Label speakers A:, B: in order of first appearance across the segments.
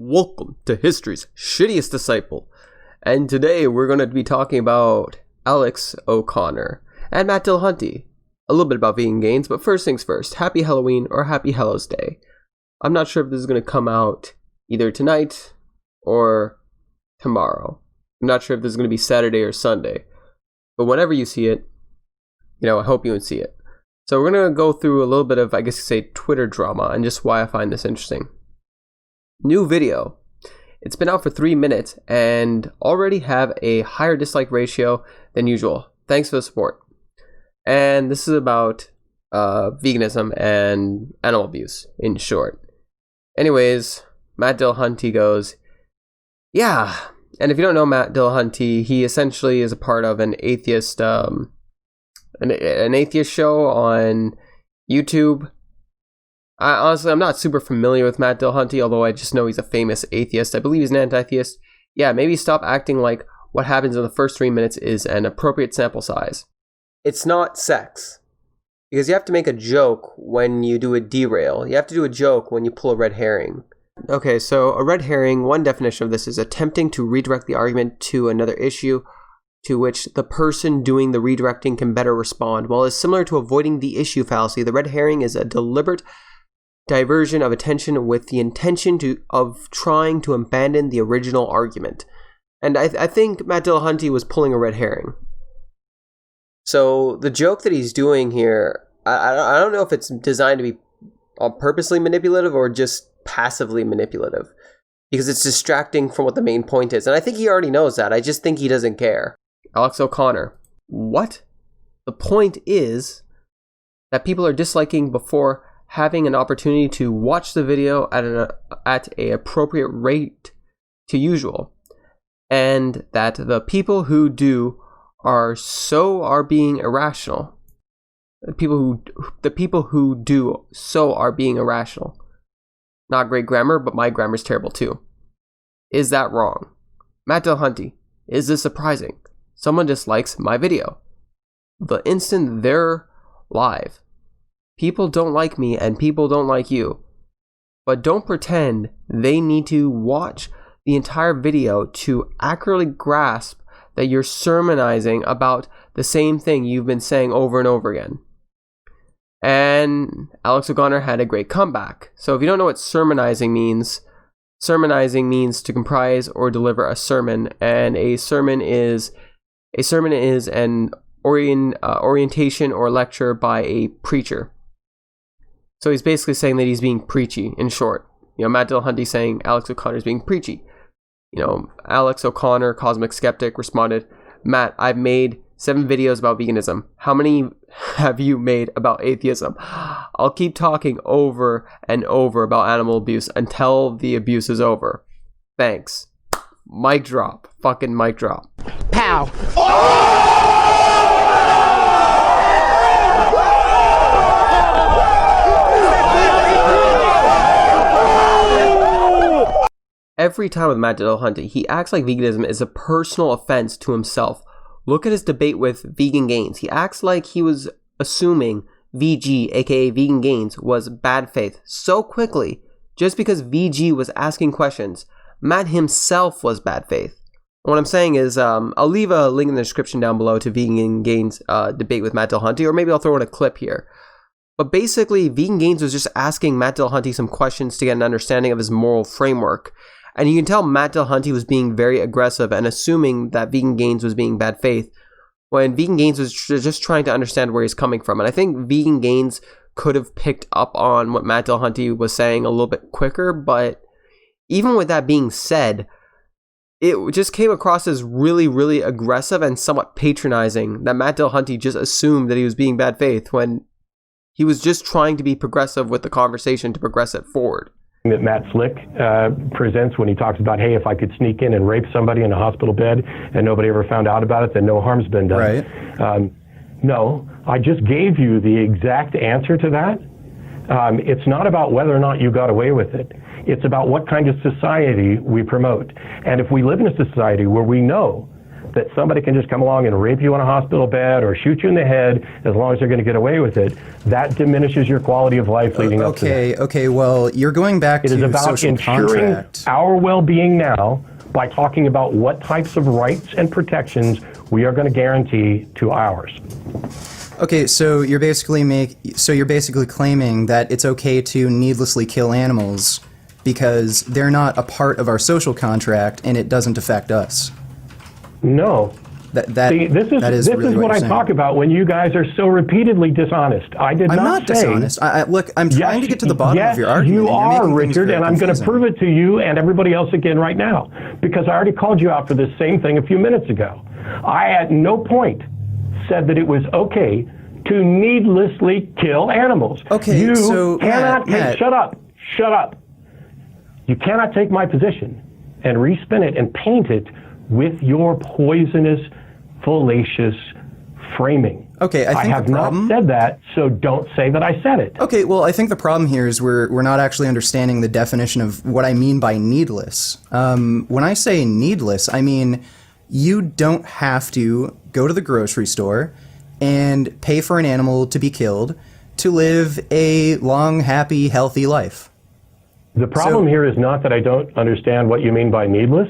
A: Welcome to history's shittiest disciple, and today we're going to be talking about Alex O'Connor and Matt Dillahunty. A little bit about VeganGains, but first things first, happy Halloween or happy Hallows Day. I'm not sure if this is going to come out either tonight or tomorrow. I'm not sure if this is going to be Saturday or Sunday, but whenever you see it, I hope you would see it. So we're going to go through a little bit of, I guess you say, Twitter drama and just why I find this interesting. New video. It's been out for 3 minutes and already have a higher dislike ratio than usual. Thanks for the support. And this is about veganism and animal abuse, in short. Anyways, Matt Dillahunty goes, yeah. And if you don't know Matt Dillahunty, he essentially is a part of an atheist, an atheist show on YouTube. I'm not super familiar with Matt Dillahunty, although I just know he's a famous atheist. I believe he's an anti-theist. Yeah, maybe stop acting like what happens in the first 3 minutes is an appropriate sample size. It's not sex. Because you have to make a joke when you do a derail. You have to do a joke when you pull a red herring. Okay, so a red herring, one definition of this is attempting to redirect the argument to another issue to which the person doing the redirecting can better respond. While it's similar to avoiding the issue fallacy, the red herring is a deliberate diversion of attention with the intention of trying to abandon the original argument. And I think Matt Dillahunty was pulling a red herring. So the joke that he's doing here, I don't know if it's designed to be purposely manipulative or just passively manipulative, because it's distracting from what the main point is. And I think he already knows that. I just think he doesn't care. Alex O'Connor. What? The point is that people are disliking before having an opportunity to watch the video at a appropriate rate to usual, and that the people who do are being irrational. The people who do so are being irrational. Not great grammar, but my grammar's terrible too. Is that wrong? Matt Dillahunty, is this surprising? Someone dislikes my video the instant they're live. People don't like me and people don't like you. But don't pretend they need to watch the entire video to accurately grasp that you're sermonizing about the same thing you've been saying over and over again. And Alex O'Connor had a great comeback. So if you don't know what sermonizing means to comprise or deliver a sermon, and a sermon is an orientation or lecture by a preacher. So he's basically saying that he's being preachy, in short. Matt Dillahunty saying Alex O'Connor is being preachy. Alex O'Connor, CosmicSkeptic, responded, Matt, I've made 7 videos about veganism. How many have you made about atheism? I'll keep talking over and over about animal abuse until the abuse is over. Thanks. Mic drop. Fucking mic drop.
B: Pow.
A: Every time with Matt Dillahunty, he acts like veganism is a personal offense to himself. Look at his debate with VeganGains. He acts like he was assuming VG, aka VeganGains, was bad faith so quickly just because VG was asking questions. Matt himself was bad faith. What I'm saying is, I'll leave a link in the description down below to VeganGains' debate with Matt Dillahunty, or maybe I'll throw in a clip here. But basically, VeganGains was just asking Matt Dillahunty some questions to get an understanding of his moral framework. And you can tell Matt Dillahunty was being very aggressive and assuming that VeganGains was being bad faith, when VeganGains was just trying to understand where he's coming from. And I think VeganGains could have picked up on what Matt Dillahunty was saying a little bit quicker. But even with that being said, it just came across as really, really aggressive and somewhat patronizing that Matt Dillahunty just assumed that he was being bad faith when he was just trying to be progressive with the conversation to progress it forward.
C: That Matt Slick presents when he talks about, hey, if I could sneak in and rape somebody in a hospital bed and nobody ever found out about it, then no harm's been done.
D: Right.
C: No, I just gave you the exact answer to that. It's not about whether or not you got away with it. It's about what kind of society we promote. And if we live in a society where we know that somebody can just come along and rape you in a hospital bed or shoot you in the head as long as they're going to get away with it, that diminishes your quality of life leading up to that.
B: Okay, well, you're going back to social contract.
C: It is about ensuring our well-being now by talking about what types of rights and protections we are going to guarantee to ours.
B: Okay, so you're basically claiming that it's okay to needlessly kill animals because they're not a part of our social contract and it doesn't affect us.
C: No.
B: See,
C: this is
B: really
C: what I talk about when you guys are so repeatedly dishonest. I'm not
B: dishonest. Look, I'm trying to get to the bottom of your argument.
C: You are, Richard, and I'm going to prove it to you and everybody else again right now, because I already called you out for this same thing a few minutes ago. I at no point said that it was okay to needlessly kill animals.
B: Okay,
C: you
B: so
C: cannot
B: Matt,
C: shut up. You cannot take my position and respin it and paint it with your poisonous, fallacious framing.
B: Okay, I think
C: have not said that, so don't say that I said it.
B: Okay, well, I think the problem here is we're not actually understanding the definition of what I mean by needless. When I say needless, I mean you don't have to go to the grocery store and pay for an animal to be killed to live a long, happy, healthy life.
C: The problem here is not that I don't understand what you mean by needless.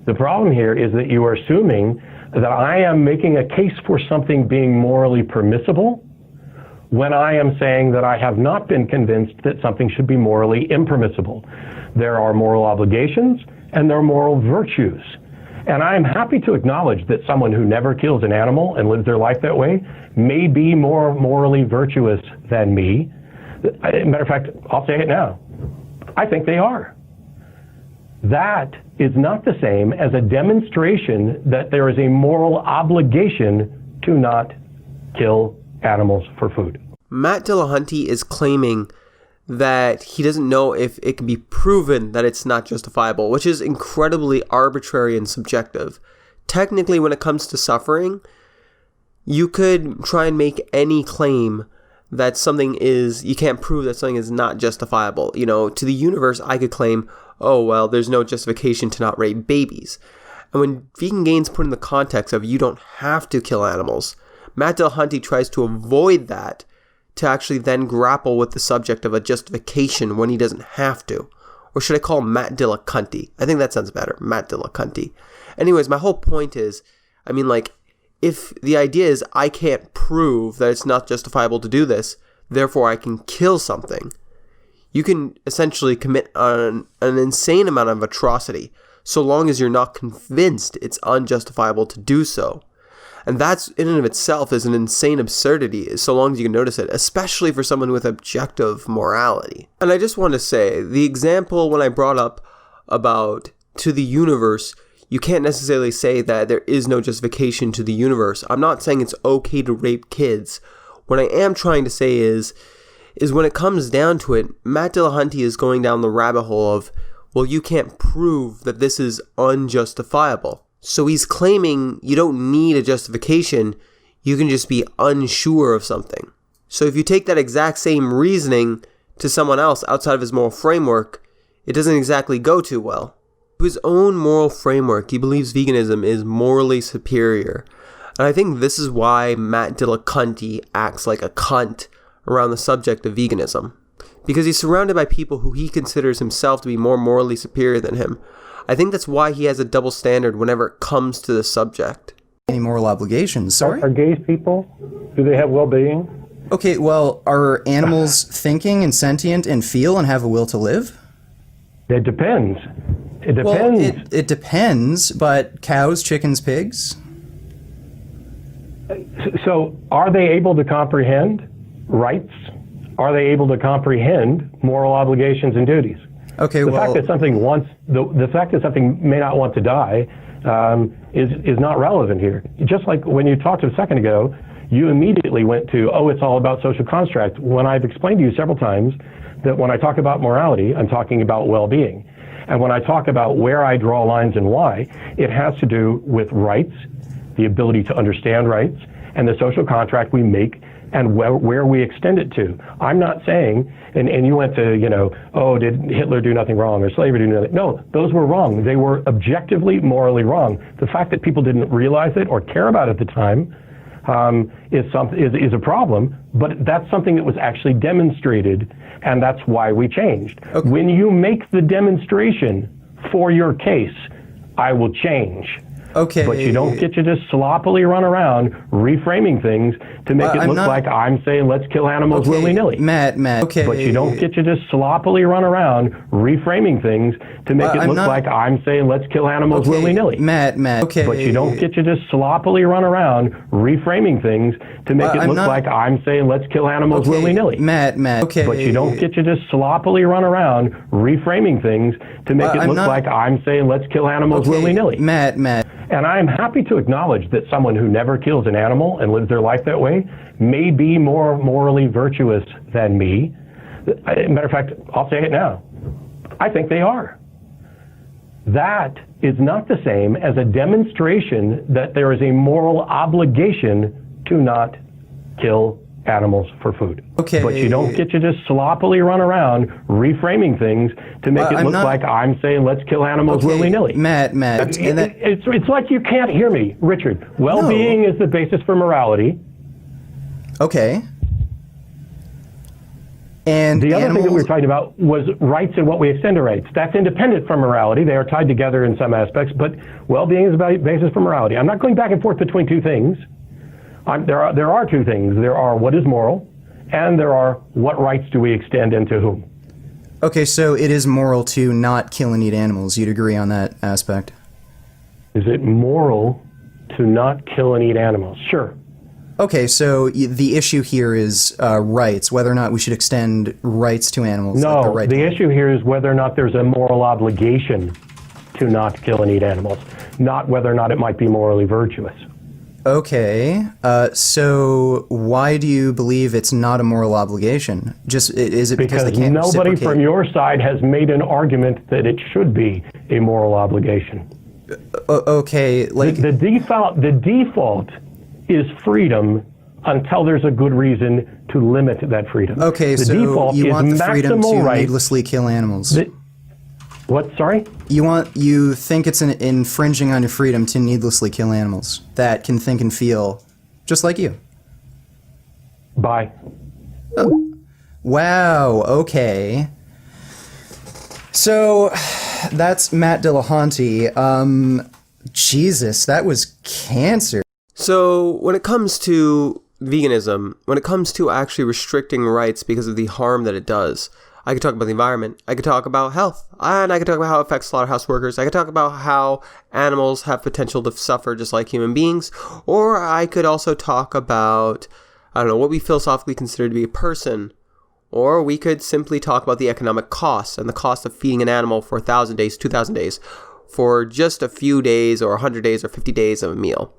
C: The problem here is that you are assuming that I am making a case for something being morally permissible when I am saying that I have not been convinced that something should be morally impermissible. There are moral obligations and there are moral virtues. And I am happy to acknowledge that someone who never kills an animal and lives their life that way may be more morally virtuous than me. Matter of fact, I'll say it now. I think they are. That is not the same as a demonstration that there is a moral obligation to not kill animals for food.
A: Matt Dillahunty is claiming that he doesn't know if it can be proven that it's not justifiable, which is incredibly arbitrary and subjective. Technically, when it comes to suffering, you could try and make any claim that something is, you can't prove that something is not justifiable. You know, to the universe, I could claim, oh, well, there's no justification to not rape babies. And when VeganGains put in the context of you don't have to kill animals, Matt Dillahunty tries to avoid that to actually then grapple with the subject of a justification when he doesn't have to. Or should I call him Matt Dillahunty? I think that sounds better, Matt Dillahunty. Anyways, my whole point is, I mean, like, if the idea is I can't prove that it's not justifiable to do this, therefore I can kill something, you can essentially commit an insane amount of atrocity so long as you're not convinced it's unjustifiable to do so. And that's in and of itself is an insane absurdity, so long as you can notice it, especially for someone with objective morality. And I just want to say, the example when I brought up about to the universe, you can't necessarily say that there is no justification to the universe. I'm not saying it's okay to rape kids. What I am trying to say is when it comes down to it, Matt Dillahunty is going down the rabbit hole of, well, you can't prove that this is unjustifiable. So he's claiming you don't need a justification, you can just be unsure of something. So if you take that exact same reasoning to someone else outside of his moral framework, it doesn't exactly go too well. To his own moral framework, he believes veganism is morally superior. And I think this is why Matt Dillahunty acts like a cunt around the subject of veganism. Because he's surrounded by people who he considers himself to be more morally superior than him. I think that's why he has a double standard whenever it comes to the subject.
B: Any moral obligations, sorry?
C: Are gays people? Do they have well-being?
B: Okay, well, are animals thinking and sentient and feel and have a will to live?
C: It depends. It depends.
B: Well, it depends, but cows, chickens, pigs?
C: So are they able to comprehend rights? Are they able to comprehend moral obligations and duties?
B: Okay,
C: the fact that something may not want to die is not relevant here. Just like when you talked a second ago, you immediately went to, oh, it's all about social construct, when I've explained to you several times that when I talk about morality, I'm talking about well-being. And when I talk about where I draw lines and why, it has to do with rights, the ability to understand rights, and the social contract we make and where we extend it to. I'm not saying, and you went to, did Hitler do nothing wrong or slavery do nothing? No, those were wrong. They were objectively, morally wrong. The fact that people didn't realize it or care about it at the time is a problem, but that's something that was actually demonstrated, and that's why we changed. Okay. When you make the demonstration for your case, I will change.
B: Okay.
C: But you don't get to just sloppily run around reframing things to make it look like I'm saying let's kill animals willy-nilly.
B: Matt. Okay.
C: But you don't get to just sloppily run around reframing things to make it look like I'm saying let's kill animals willy-nilly.
B: Matt. Okay.
C: But you don't get to just sloppily run around reframing things to make it look like I'm saying let's kill animals willy-nilly.
B: Matt. Okay.
C: But you don't get to just sloppily run around reframing things to make it look like I'm saying let's kill animals willy-nilly.
B: Matt.
C: And I'm happy to acknowledge that someone who never kills an animal and lives their life that way may be more morally virtuous than me. Matter of fact, I'll say it now. I think they are. That is not the same as a demonstration that there is a moral obligation to not kill animals for food.
B: Okay.
C: But you don't get to just sloppily run around reframing things to make it look like I'm saying let's kill animals willy-nilly.
B: Matt.
C: It's like you can't hear me, Richard. Well-being is the basis for morality.
B: Okay. And
C: the other thing that we were talking about was rights and what we extend to rights. That's independent from morality. They are tied together in some aspects, but well-being is the basis for morality. I'm not going back and forth between two things. There are two things. There are what is moral, and there are what rights do we extend and to whom.
B: Okay, so it is moral to not kill and eat animals. You'd agree on that aspect?
C: Is it moral to not kill and eat animals? Sure.
B: Okay, so the issue here is rights, whether or not we should extend rights to animals.
C: No,
B: like
C: the issue here is whether or not there's a moral obligation to not kill and eat animals, not whether or not it might be morally virtuous.
B: Okay, so why do you believe it's not a moral obligation? Is it because they can't
C: nobody
B: reciprocate?
C: From your side has made an argument that it should be a moral obligation.
B: Okay, like
C: the default is freedom until there's a good reason to limit that freedom.
B: Okay,
C: the
B: so
C: default
B: you
C: is
B: want the freedom to
C: rights.
B: needlessly kill animals.
C: What? Sorry?
B: You think it's infringing on your freedom to needlessly kill animals that can think and feel just like you.
C: Bye.
B: Oh. Wow, okay. So, that's Matt Dillahunty. Jesus, that was cancer.
A: So, when it comes to veganism, when it comes to actually restricting rights because of the harm that it does, I could talk about the environment, I could talk about health, and I could talk about how it affects slaughterhouse workers, I could talk about how animals have potential to suffer just like human beings, or I could also talk about, what we philosophically consider to be a person, or we could simply talk about the economic cost and the cost of feeding an animal for 1,000 days, 2,000 days, for just a few days or 100 days or 50 days of a meal.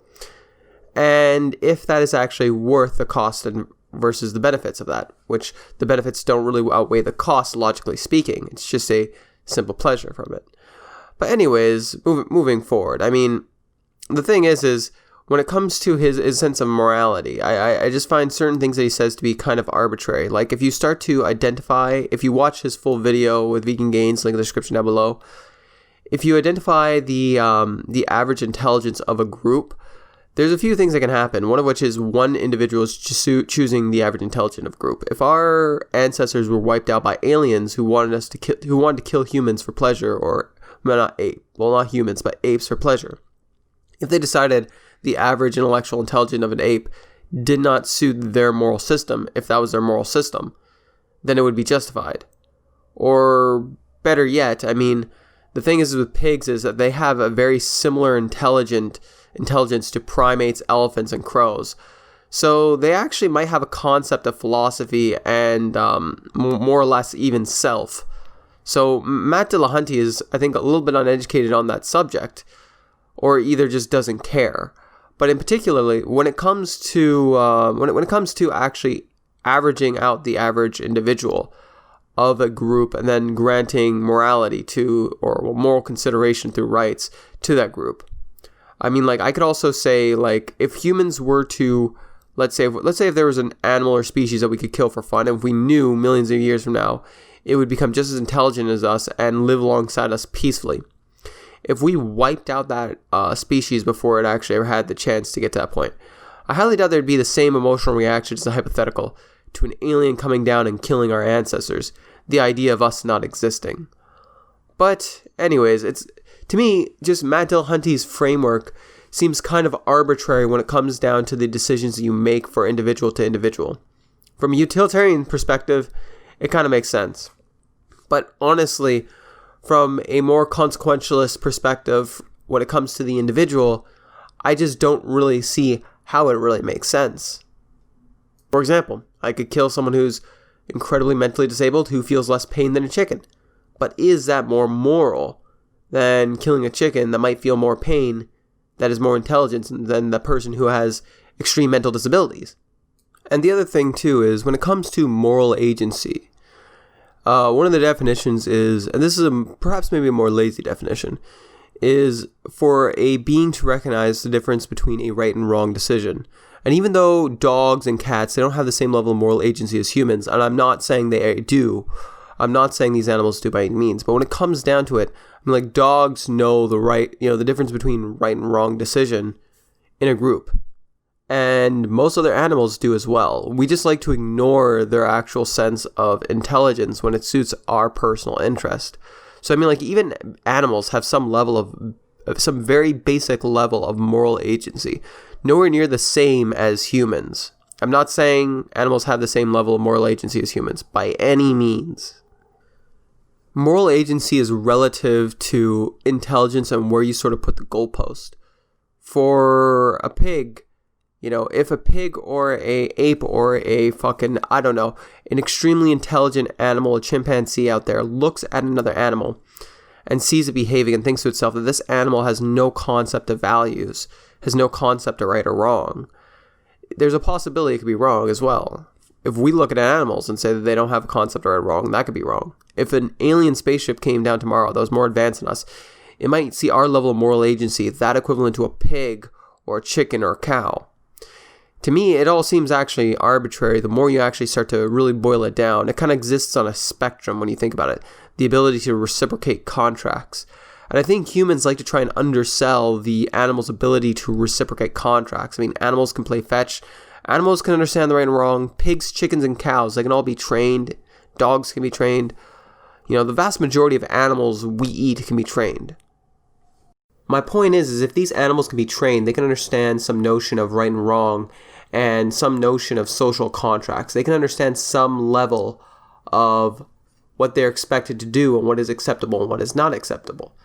A: And if that is actually worth the cost versus the benefits of that, which the benefits don't really outweigh the cost, logically speaking. It's just a simple pleasure from it. But anyways, moving forward, the thing is when it comes to his sense of morality, I just find certain things that he says to be kind of arbitrary. Like if you start to identify, if you watch his full video with VeganGains, link in the description down below, if you identify the average intelligence of a group, there's a few things that can happen, one of which is one individual is choosing the average intelligence of a group. If our ancestors were wiped out by aliens who wanted to kill humans for pleasure, or not humans, but apes for pleasure. If they decided the average intellectual intelligence of an ape did not suit their moral system, if that was their moral system, then it would be justified. Or better yet, the thing is with pigs is that they have a very similar intelligence to primates, elephants, and crows. So they actually might have a concept of philosophy and more or less even self. So Matt Dillahunty is, I think, a little bit uneducated on that subject, or either just doesn't care. But in particularly, when it comes to when it comes to actually averaging out the average individual of a group and then granting morality to, or moral consideration through rights to that group. I could also say, if humans were to let's say if there was an animal or species that we could kill for fun, and if we knew millions of years from now it would become just as intelligent as us and live alongside us peacefully. If we wiped out that species before it actually ever had the chance to get to that point, I highly doubt there'd be the same emotional reaction to the hypothetical to an alien coming down and killing our ancestors, the idea of us not existing. But anyways, it's, to me, just Matt Dillahunty's framework seems kind of arbitrary when it comes down to the decisions that you make for individual to individual. From a utilitarian perspective, it kind of makes sense. But honestly, from a more consequentialist perspective, when it comes to the individual, I just don't really see how it really makes sense. For example, I could kill someone who's incredibly mentally disabled who feels less pain than a chicken. But is that more moral than killing a chicken that might feel more pain, that is more intelligent than the person who has extreme mental disabilities? And the other thing too is when it comes to moral agency, one of the definitions is, and this is perhaps maybe a more lazy definition, is for a being to recognize the difference between a right and wrong decision. And even though dogs and cats, they don't have the same level of moral agency as humans, and I'm not saying they do, I'm not saying these animals do by any means, but when it comes down to it, I mean, like, dogs know the difference between right and wrong decision in a group. And most other animals do as well. We just like to ignore their actual sense of intelligence when it suits our personal interest. So I mean, like, even animals have some very basic level of moral agency, nowhere near the same as humans. I'm not saying animals have the same level of moral agency as humans by any means. Moral agency is relative to intelligence and where you sort of put the goalpost. For a pig, if a pig or a ape or a fucking, I don't know, an extremely intelligent animal, a chimpanzee out there, looks at another animal and sees it behaving and thinks to itself that this animal has no concept of values, has no concept of right or wrong, there's a possibility it could be wrong as well. If we look at animals and say that they don't have a concept of right or wrong, that could be wrong. If an alien spaceship came down tomorrow that was more advanced than us, it might see our level of moral agency that equivalent to a pig or a chicken or a cow. To me, it all seems actually arbitrary. The more you actually start to really boil it down, it kind of exists on a spectrum when you think about it. The ability to reciprocate contracts. And I think humans like to try and undersell the animal's ability to reciprocate contracts. I mean, animals can play fetch. Animals can understand the right and wrong. Pigs, chickens, and cows, they can all be trained. Dogs can be trained. The vast majority of animals we eat can be trained. My point is if these animals can be trained, they can understand some notion of right and wrong and some notion of social contracts. They can understand some level of what they're expected to do and what is acceptable and what is not acceptable.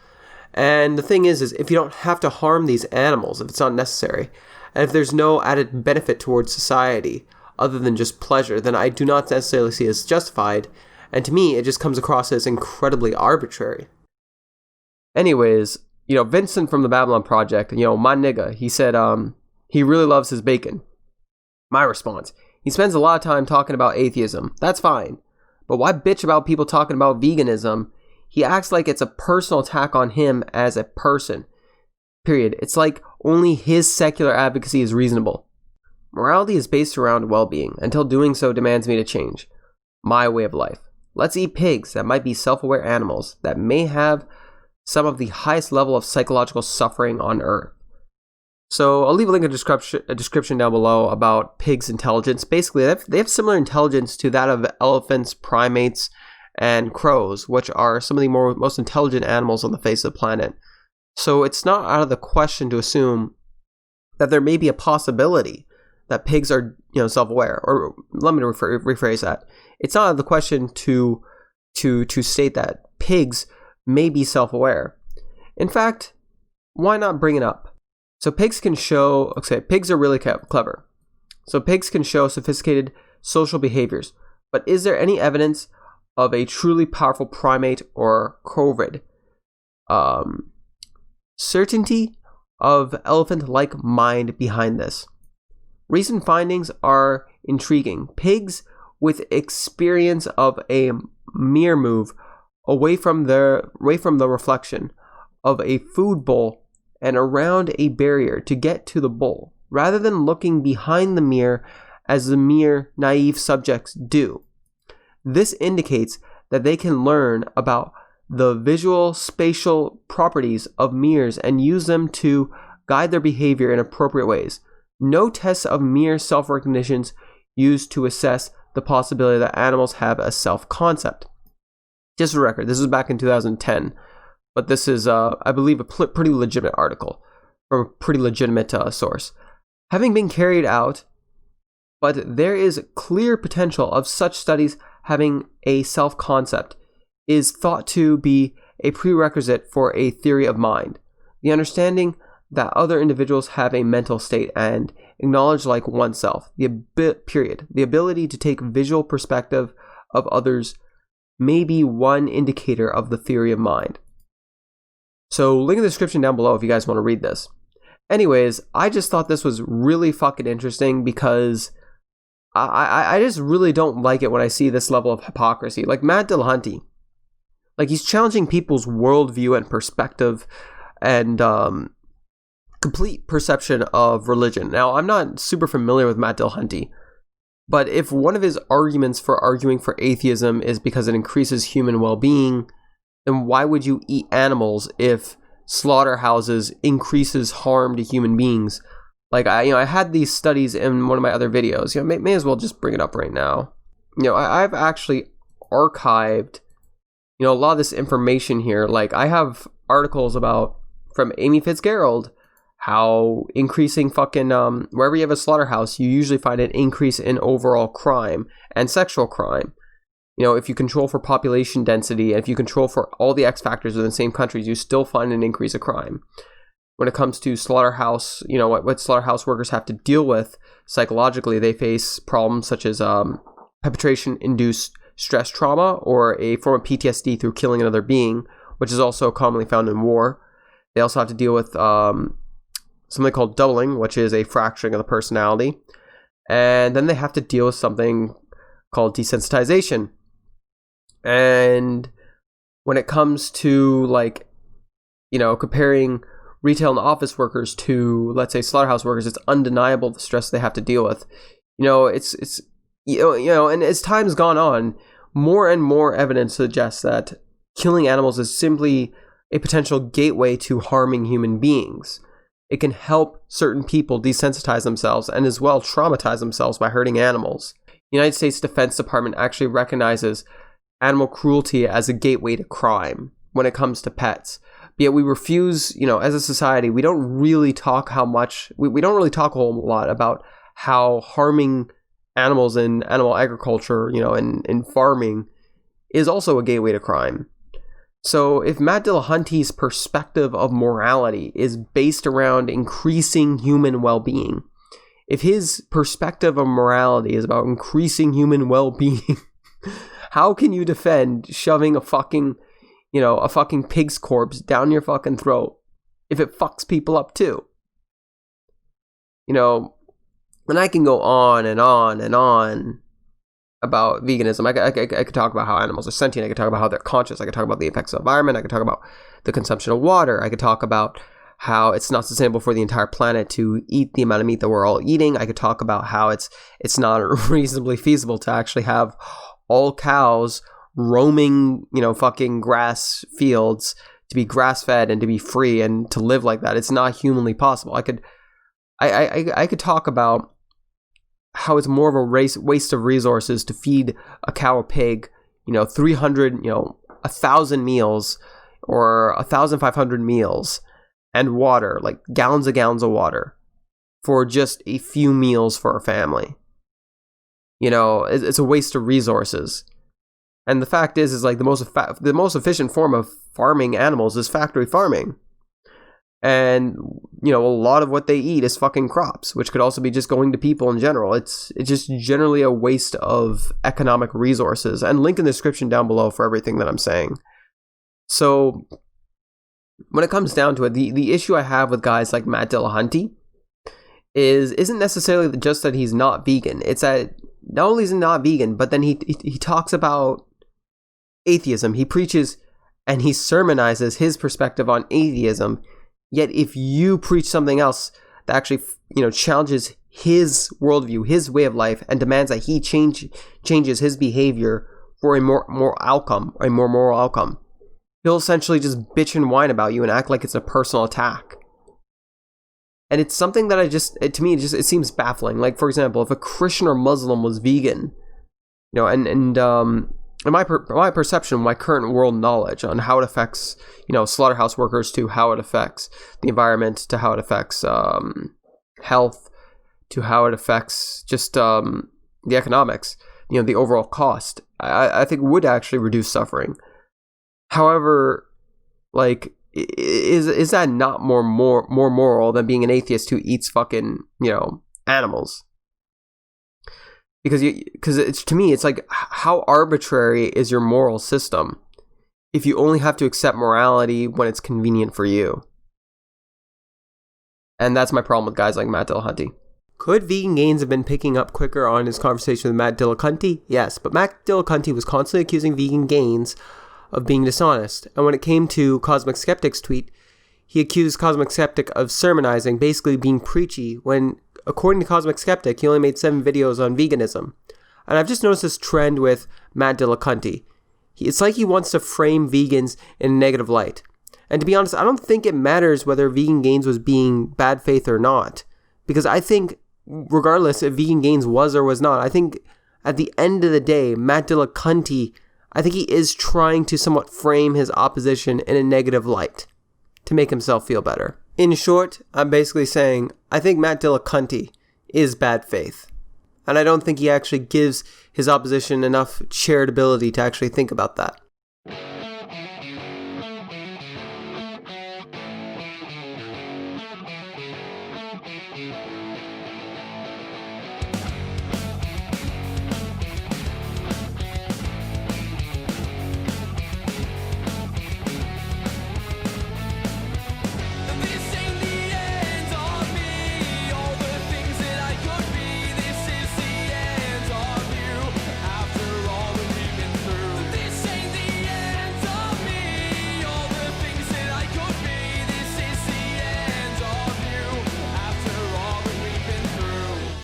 A: And the thing is if you don't have to harm these animals, if it's not necessary, and if there's no added benefit towards society other than just pleasure, then I do not necessarily see it as justified. And to me, it just comes across as incredibly arbitrary. Anyways, Vincent from the Babylon Project, my nigga, he said he really loves his bacon. My response, he spends a lot of time talking about atheism. That's fine. But why bitch about people talking about veganism? He acts like it's a personal attack on him as a person. Period. It's like only his secular advocacy is reasonable. Morality is based around well-being until doing so demands me to change my way of life. Let's eat pigs that might be self-aware animals that may have some of the highest level of psychological suffering on Earth. So I'll leave a link in a description down below about pigs' intelligence. Basically, they have similar intelligence to that of elephants, primates, and crows, which are some of the most intelligent animals on the face of the planet. So it's not out of the question to assume that there may be a possibility that pigs are, self-aware. Or let me rephrase that. It's not out of the question to state that pigs may be self-aware. In fact, why not bring it up? So pigs are really clever. So pigs can show sophisticated social behaviors. But is there any evidence of a truly powerful primate or corvid? Certainty of elephant-like mind behind this. Recent findings are intriguing. Pigs with experience of a mere move away from the reflection of a food bowl and around a barrier to get to the bowl. rather than looking behind the mirror as the mere naive subjects do. This indicates that they can learn about the visual spatial properties of mirrors and use them to guide their behavior in appropriate ways. No tests of mere self-recognitions used to assess the possibility that animals have a self-concept. Just for record, this was back in 2010, but this is, I believe, a pretty legitimate article from a pretty legitimate source. Having been carried out, but there is clear potential of such studies having a self-concept, is thought to be a prerequisite for a theory of mind. The understanding that other individuals have a mental state and acknowledge like oneself, the ability to take visual perspective of others may be one indicator of the theory of mind. So link in the description down below if you guys want to read this. Anyways, I just thought this was really fucking interesting because I just really don't like it when I see this level of hypocrisy. Like Matt Dillahunty, like he's challenging people's worldview and perspective and complete perception of religion. Now, I'm not super familiar with Matt Dillahunty, but if one of his arguments for arguing for atheism is because it increases human well-being, then why would you eat animals if slaughterhouses increases harm to human beings? Like, I had these studies in one of my other videos. May as well just bring it up right now. I've actually archived, a lot of this information here. Like, I have articles from Amy Fitzgerald, how increasing fucking, wherever you have a slaughterhouse, you usually find an increase in overall crime and sexual crime. If you control for population density, and if you control for all the X factors within the same countries, you still find an increase of crime. When it comes to slaughterhouse, what slaughterhouse workers have to deal with psychologically, they face problems such as perpetration-induced stress trauma or a form of PTSD through killing another being, which is also commonly found in war. They also have to deal with something called doubling, which is a fracturing of the personality. And then they have to deal with something called desensitization. And when it comes to comparing retail and office workers to, let's say, slaughterhouse workers, it's undeniable the stress they have to deal with. And as time's gone on, more and more evidence suggests that killing animals is simply a potential gateway to harming human beings. It can help certain people desensitize themselves and as well traumatize themselves by hurting animals. The United States Defense Department actually recognizes animal cruelty as a gateway to crime when it comes to pets. But yet we refuse, as a society, we don't really talk we don't really talk a whole lot about how harming animals in animal agriculture, in farming is also a gateway to crime. So if Matt Dillahunty's perspective of morality is based around increasing human well-being, if his perspective of morality is about increasing human well-being, how can you defend shoving a fucking pig's corpse down your fucking throat if it fucks people up too? And I can go on and on and on about veganism. I could talk about how animals are sentient. I could talk about how they're conscious. I could talk about the effects of the environment. I could talk about the consumption of water. I could talk about how it's not sustainable for the entire planet to eat the amount of meat that we're all eating. I could talk about how it's not reasonably feasible to actually have all cows roaming, fucking grass fields to be grass-fed and to be free and to live like that. It's not humanly possible. I could talk about how it's more of a waste of resources to feed a cow or pig, 300, 1,000 meals or 1,500 meals and water, like gallons of water for just a few meals for a family. It's a waste of resources. And the fact is like the most efficient form of farming animals is factory farming. And, a lot of what they eat is fucking crops, which could also be just going to people in general. It's just generally a waste of economic resources. And link in the description down below for everything that I'm saying. So, when it comes down to it, the issue I have with guys like Matt Dillahunty isn't necessarily just that he's not vegan. It's that not only is he not vegan, but then he talks about atheism. He preaches and he sermonizes his perspective on atheism. Yet if you preach something else that actually, challenges his worldview, his way of life, and demands that he changes his behavior for a more moral outcome, he'll essentially just bitch and whine about you and act like it's a personal attack. And it's something that to me, it seems baffling. Like, for example, if a Christian or Muslim was vegan, in my perception, my current world knowledge on how it affects, slaughterhouse workers, to how it affects the environment, to how it affects health, to how it affects just the economics, the overall cost, I think would actually reduce suffering. However, like, is that not more moral than being an atheist who eats fucking, animals? Because it's, to me, it's like, how arbitrary is your moral system if you only have to accept morality when it's convenient for you? And that's my problem with guys like Matt Dillahunty. Could VeganGains have been picking up quicker on his conversation with Matt Dillahunty? Yes, but Matt Dillahunty was constantly accusing VeganGains of being dishonest. And when it came to CosmicSkeptic's tweet, he accused CosmicSkeptic of sermonizing, basically being preachy, when, according to CosmicSkeptic, he only made 7 videos on veganism. And I've just noticed this trend with Matt Dillahunty. It's like he wants to frame vegans in a negative light. And to be honest, I don't think it matters whether VeganGains was being bad faith or not. Because I think, regardless if VeganGains was or was not, I think at the end of the day, Matt Dillahunty, I think he is trying to somewhat frame his opposition in a negative light to make himself feel better. In short, I'm basically saying I think Matt Dillahunty is bad faith. And I don't think he actually gives his opposition enough charitability to actually think about that.